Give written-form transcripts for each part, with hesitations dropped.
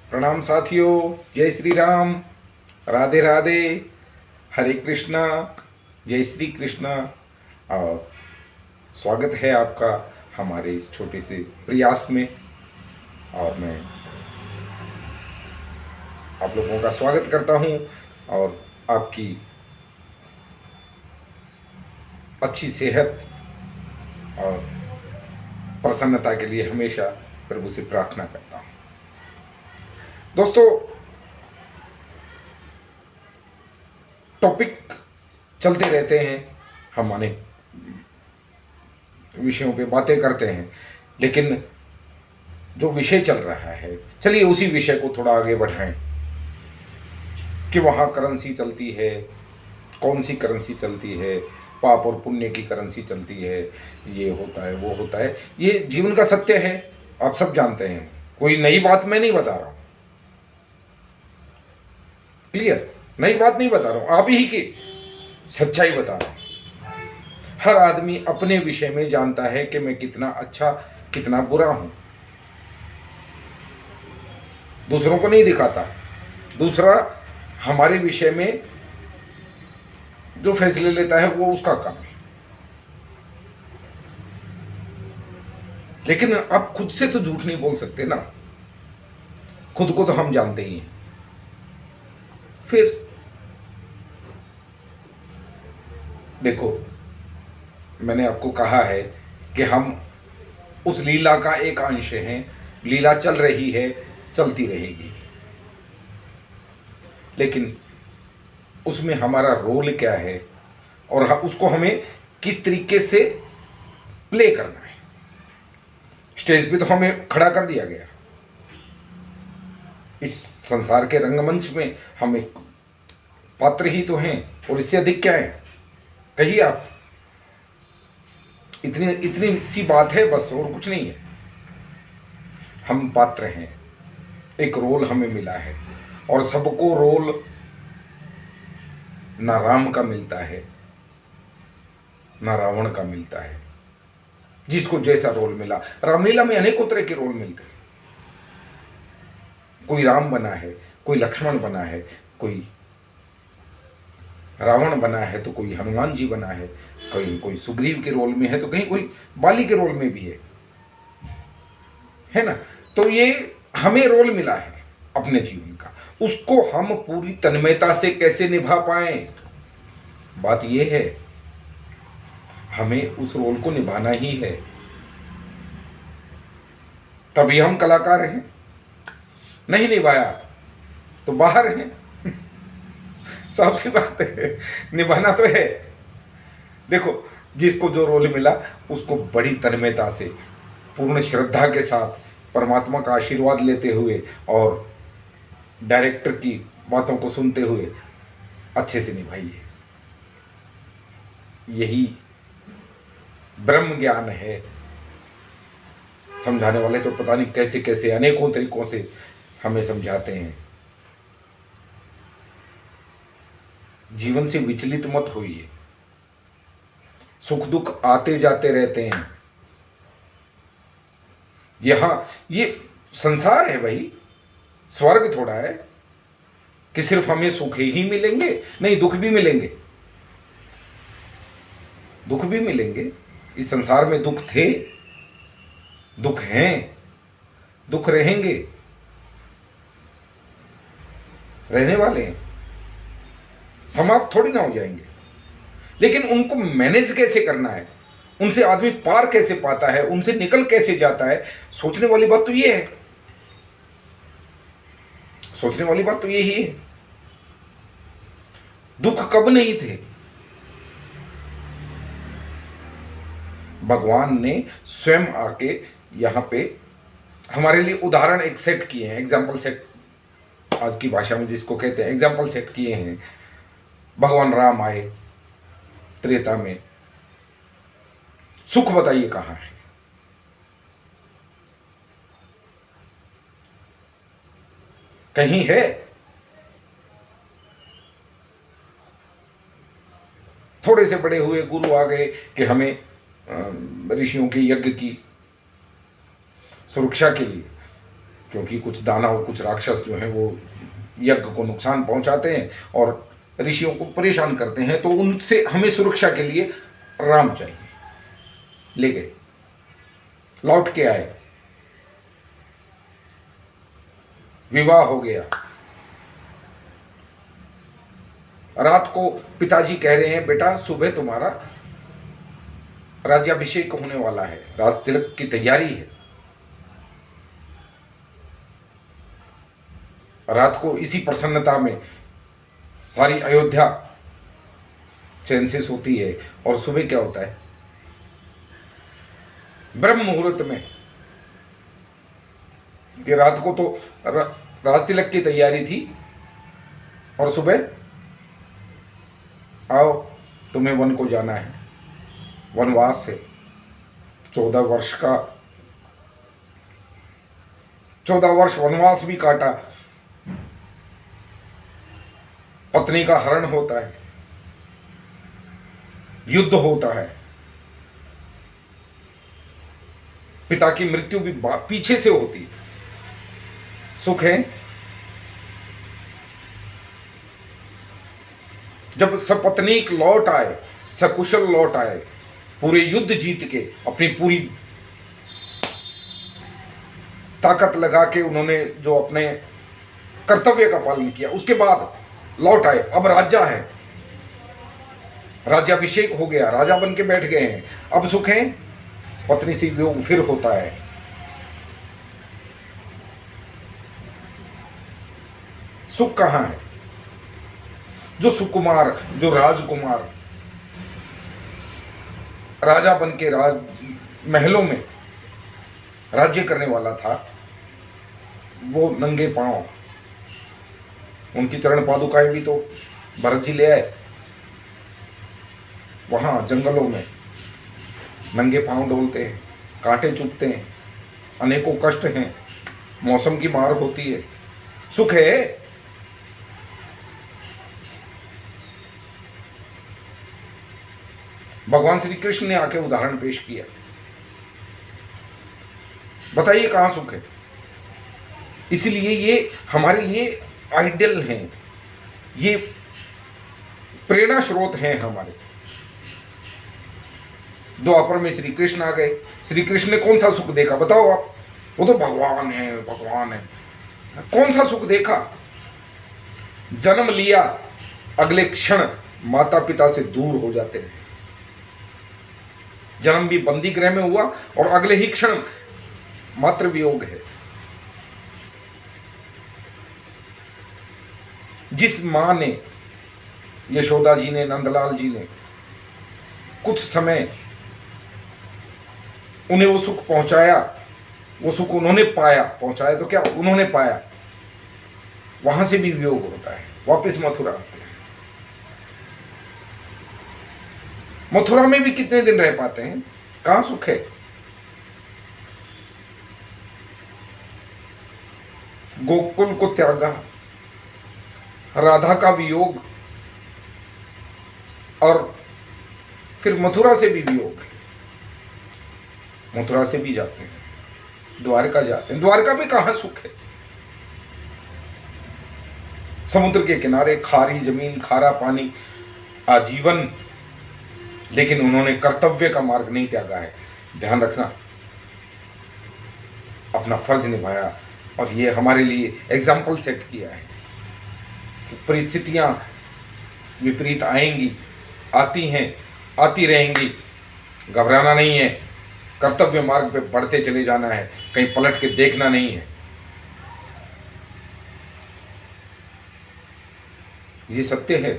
प्रणाम साथियों, जय श्री राम, राधे राधे, हरे कृष्णा, जय श्री कृष्णा। और स्वागत है आपका हमारे इस छोटे से प्रयास में। और मैं आप लोगों का स्वागत करता हूं और आपकी अच्छी सेहत और प्रसन्नता के लिए हमेशा प्रभु से प्रार्थना करता हूं। दोस्तों, टॉपिक चलते रहते हैं, हम अनेक विषयों पे बातें करते हैं, लेकिन जो विषय चल रहा है, चलिए उसी विषय को थोड़ा आगे बढ़ाएं कि वहाँ करेंसी चलती है, कौन सी करेंसी चलती है, पाप और पुण्य की करेंसी चलती है, ये होता है वो होता है। ये जीवन का सत्य है, आप सब जानते हैं, कोई नई बात मैं नहीं बता रहा हूँ। क्लियर, नई बात नहीं बता रहा हूँ, आप ही की सच्चाई बता रहा हूँ। हर आदमी अपने विषय में जानता है कि मैं कितना अच्छा कितना बुरा हूं, दूसरों को नहीं दिखाता। दूसरा हमारे विषय में जो फैसले लेता है वो उसका काम है, लेकिन आप खुद से तो झूठ नहीं बोल सकते ना। खुद को तो हम जानते ही हैं। फिर देखो, मैंने आपको कहा है कि हम उस लीला का एक अंश हैं। लीला चल रही है, चलती रहेगी, लेकिन उसमें हमारा रोल क्या है और उसको हमें किस तरीके से प्ले करना है। स्टेज पे तो हमें खड़ा कर दिया गया, इस संसार के रंगमंच में हम एक पात्र ही तो हैं, और इससे अधिक क्या है, कहिए आप। इतनी इतनी सी बात है बस, और कुछ नहीं है। हम पात्र हैं, एक रोल हमें मिला है, और सबको रोल ना राम का मिलता है ना रावण का मिलता है। जिसको जैसा रोल मिला, रामलीला में अनेकों तरह के रोल मिलते हैं। कोई राम बना है, कोई लक्ष्मण बना है, कोई रावण बना है, तो कोई हनुमान जी बना है, कोई सुग्रीव के रोल में है, तो कहीं कोई बाली के रोल में भी है ना। तो ये हमें रोल मिला है अपने जीवन का, उसको हम पूरी तन्मयता से कैसे निभा पाएं, बात ये है। हमें उस रोल को निभाना ही है, तभी हम कलाकार हैं। नहीं निभाया तो बाहर हैं। साफ सी बात है, निभाना तो है। देखो, जिसको जो रोल मिला उसको बड़ी तन्मयता से, पूर्ण श्रद्धा के साथ, परमात्मा का आशीर्वाद लेते हुए और डायरेक्टर की बातों को सुनते हुए अच्छे से निभाइए। यही ब्रह्म ज्ञान है। समझाने वाले तो पता नहीं कैसे कैसे अनेकों तरीकों से हमें समझाते हैं। जीवन से विचलित मत होइए, सुख दुख आते जाते रहते हैं। यहां ये संसार है भाई, स्वर्ग थोड़ा है कि सिर्फ हमें सुख ही मिलेंगे। नहीं, दुख भी मिलेंगे, दुख भी मिलेंगे। इस संसार में दुख थे, दुख हैं, दुख रहेंगे, रहने वाले हैं, समाप्त थोड़ी ना हो जाएंगे। लेकिन उनको मैनेज कैसे करना है, उनसे आदमी पार कैसे पाता है, उनसे निकल कैसे जाता है, सोचने वाली बात तो ये है। सोचने वाली बात तो यही है। दुख कब नहीं थे? भगवान ने स्वयं आके यहां पे हमारे लिए उदाहरण एक सेट किए हैं, एग्जाम्पल सेट, आज की भाषा में जिसको कहते हैं, एग्जाम्पल सेट किए हैं। भगवान राम आए त्रेता में, सुख बताइए कहां है? कहीं है? थोड़े से बड़े हुए गुरु आ गए कि हमें ऋषियों के यज्ञ की सुरक्षा के लिए क्योंकि कुछ दानव, कुछ राक्षस जो हैं वो यज्ञ को नुकसान पहुंचाते हैं और ऋषियों को परेशान करते हैं, तो उनसे हमें सुरक्षा के लिए राम चाहिए। ले गए, लौट के आए, विवाह हो गया। रात को पिताजी कह रहे हैं, बेटा सुबह तुम्हारा राज्याभिषेक होने वाला है, राज तिलक की तैयारी है। रात को इसी प्रसन्नता में सारी अयोध्या चैन से सोती है, और सुबह क्या होता है, ब्रह्म मुहूर्त में, कि रात को तो राज तिलक की तैयारी थी, और सुबह आओ तुम्हें वन को जाना है, वनवास है। 14 वर्ष वनवास भी काटा, पत्नी का हरण होता है, युद्ध होता है, पिता की मृत्यु भी पीछे से होती है। सुख है जब सपत्नीक लौट आए, सकुशल लौट आए, पूरे युद्ध जीत के, अपनी पूरी ताकत लगा के उन्होंने जो अपने कर्तव्य का पालन किया, उसके बाद लौट आए। अब राजा है, राज्याभिषेक हो गया, राजा बन के बैठ गए हैं। अब सुख है, पत्नी से वियोग फिर होता है। सुख कहां है? जो सुकुमार, जो राजकुमार राजा बन के महलों में राज्य करने वाला था, वो नंगे पांव, उनकी चरण पादुकाएं भी तो भरत जी ले आए। वहां जंगलों में नंगे पांव डोलते हैं, कांटे चुभते हैं, अनेकों कष्ट हैं, मौसम की मार होती है। सुख है भगवान श्री कृष्ण ने आके उदाहरण पेश किया। बताइए कहां सुख है? इसलिए ये हमारे लिए आइडियल हैं, ये प्रेरणा स्रोत हैं हमारे। द्वापर में श्री कृष्ण आ गए। श्री कृष्ण ने कौन सा सुख देखा बताओ आप? वो तो भगवान है, भगवान है। कौन सा सुख देखा? जन्म लिया, अगले क्षण माता पिता से दूर हो जाते हैं। जन्म भी बंदी गृह में हुआ और अगले ही क्षण मातृ वियोग है। जिस मां ने, यशोदा जी ने, नंदलाल जी ने कुछ समय उन्हें वो सुख पहुंचाया, वो सुख उन्होंने पाया, पहुंचाया तो क्या उन्होंने पाया, वहां से भी वियोग होता है, वापस मथुरा आते हैं। मथुरा में भी कितने दिन रह पाते हैं? कहां सुख है? गोकुल को त्यागा, राधा का वियोग, और फिर मथुरा से भी वियोग। मथुरा से भी जाते हैं, द्वारका जाते हैं। द्वारका में कहां सुख है? समुद्र के किनारे, खारी जमीन, खारा पानी, आजीवन, लेकिन उन्होंने कर्तव्य का मार्ग नहीं त्यागा है। ध्यान रखना, अपना फर्ज निभाया, और ये हमारे लिए एग्जाम्पल सेट किया है कि परिस्थितियां विपरीत आएंगी, आती हैं, आती रहेंगी, घबराना नहीं है, कर्तव्य मार्ग पे बढ़ते चले जाना है, कहीं पलट के देखना नहीं है। ये सत्य है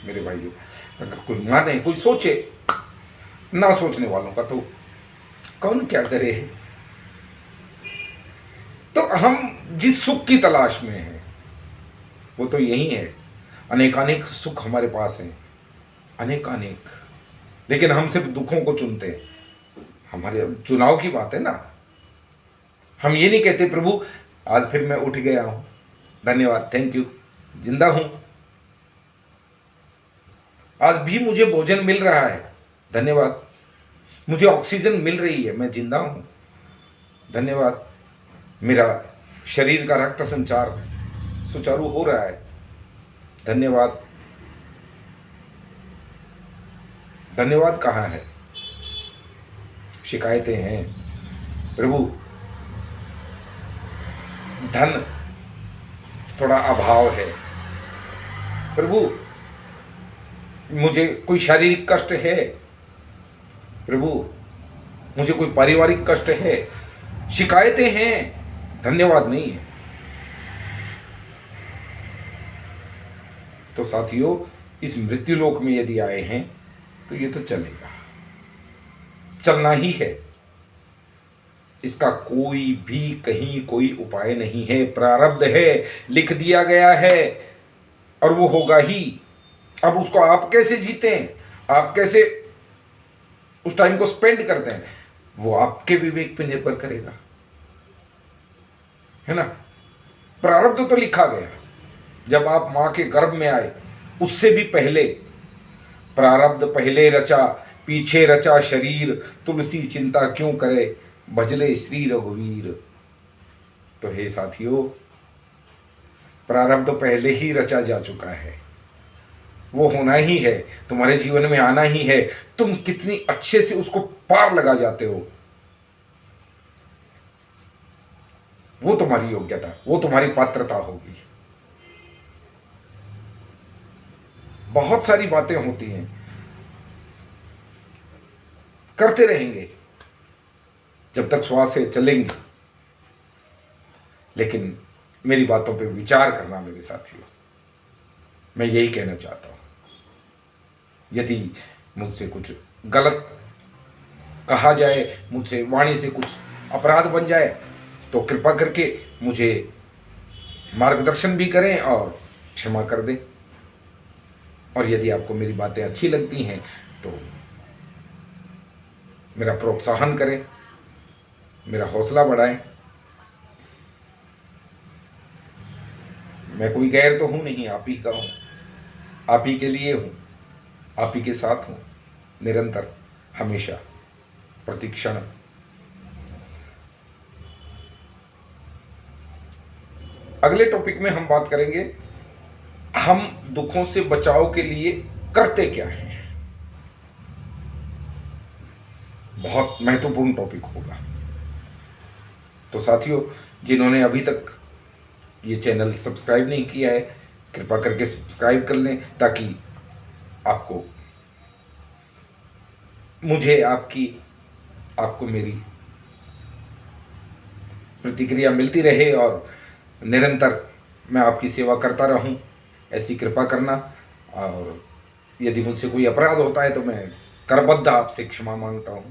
मेरे भाइयों। अगर कोई माने, कोई सोचे, ना सोचने वालों का तो कौन क्या करे। तो हम जिस सुख की तलाश में हैं वो तो यही है। अनेकानेक सुख हमारे पास हैं, अनेकानेक, लेकिन हम सिर्फ दुखों को चुनते हैं। हमारे चुनाव की बात है ना। हम ये नहीं कहते प्रभु आज फिर मैं उठ गया हूं, धन्यवाद, थैंक यू, जिंदा हूं, आज भी मुझे भोजन मिल रहा है, धन्यवाद, मुझे ऑक्सीजन मिल रही है, मैं जिंदा हूं, धन्यवाद, मेरा शरीर का रक्त संचार सुचारू हो रहा है। धन्यवाद। धन्यवाद कहाँ है? शिकायतें हैं प्रभु, धन थोड़ा अभाव है प्रभु, मुझे कोई शारीरिक कष्ट है प्रभु, मुझे कोई पारिवारिक कष्ट है। शिकायतें हैं, धन्यवाद नहीं है। तो साथियों, इस मृत्युलोक में यदि आए हैं तो ये तो चलेगा, चलना ही है। इसका कोई भी कहीं कोई उपाय नहीं है। प्रारब्ध है, लिख दिया गया है और वो होगा ही। अब उसको आप कैसे जीते हैं, आप कैसे उस टाइम को स्पेंड करते हैं, वो आपके विवेक पे निर्भर करेगा, है ना। प्रारब्ध तो लिखा गया। जब आप मां के गर्भ में आए उससे भी पहले प्रारब्ध पहले रचा, पीछे रचा शरीर, तुलसी चिंता क्यों करे, भजले श्री रघुवीर। तो हे साथियों, प्रारब्ध पहले ही रचा जा चुका है, वो होना ही है, तुम्हारे जीवन में आना ही है। तुम कितनी अच्छे से उसको पार लगा जाते हो, वो तुम्हारी योग्यता, वो तुम्हारी पात्रता होगी। बहुत सारी बातें होती हैं, करते रहेंगे जब तक श्वास है, चलेंगे। लेकिन मेरी बातों पे विचार करना मेरे साथियों, मैं यही कहना चाहता हूं। यदि मुझसे कुछ गलत कहा जाए, मुझसे वाणी से कुछ अपराध बन जाए, तो कृपा करके मुझे मार्गदर्शन भी करें और क्षमा कर दें। और यदि आपको मेरी बातें अच्छी लगती हैं तो मेरा प्रोत्साहन करें, मेरा हौसला बढ़ाएं। मैं कोई गैर तो हूं नहीं, आप ही का हूं, आप ही के लिए हूं, आप ही के साथ हूं, निरंतर, हमेशा, प्रतिक्षण। अगले टॉपिक में हम बात करेंगे, हम दुखों से बचाव के लिए करते क्या हैं। बहुत महत्वपूर्ण टॉपिक होगा। तो साथियों, जिन्होंने अभी तक ये चैनल सब्सक्राइब नहीं किया है, कृपा करके सब्सक्राइब कर लें, ताकि आपको मुझे आपको मेरी प्रतिक्रिया मिलती रहे और निरंतर मैं आपकी सेवा करता रहूं। ऐसी कृपा करना। और यदि मुझसे कोई अपराध होता है तो मैं करबद्ध आपसे क्षमा मांगता हूं।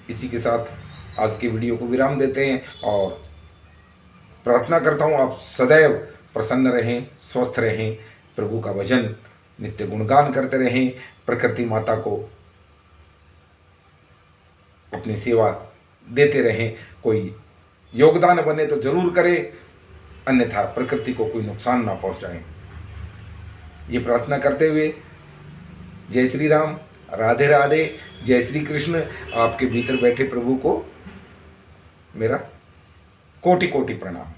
इसी के साथ आज की वीडियो को विराम देते हैं और प्रार्थना करता हूं आप सदैव प्रसन्न रहें, स्वस्थ रहें, प्रभु का भजन नित्य गुणगान करते रहें, प्रकृति माता को अपनी सेवा देते रहें। कोई योगदान बने तो जरूर करें, अन्यथा प्रकृति को कोई नुकसान ना पहुंचाएं। ये प्रार्थना करते हुए जय श्री राम, राधे राधे, जय श्री कृष्ण। आपके भीतर बैठे प्रभु को मेरा कोटि कोटि प्रणाम।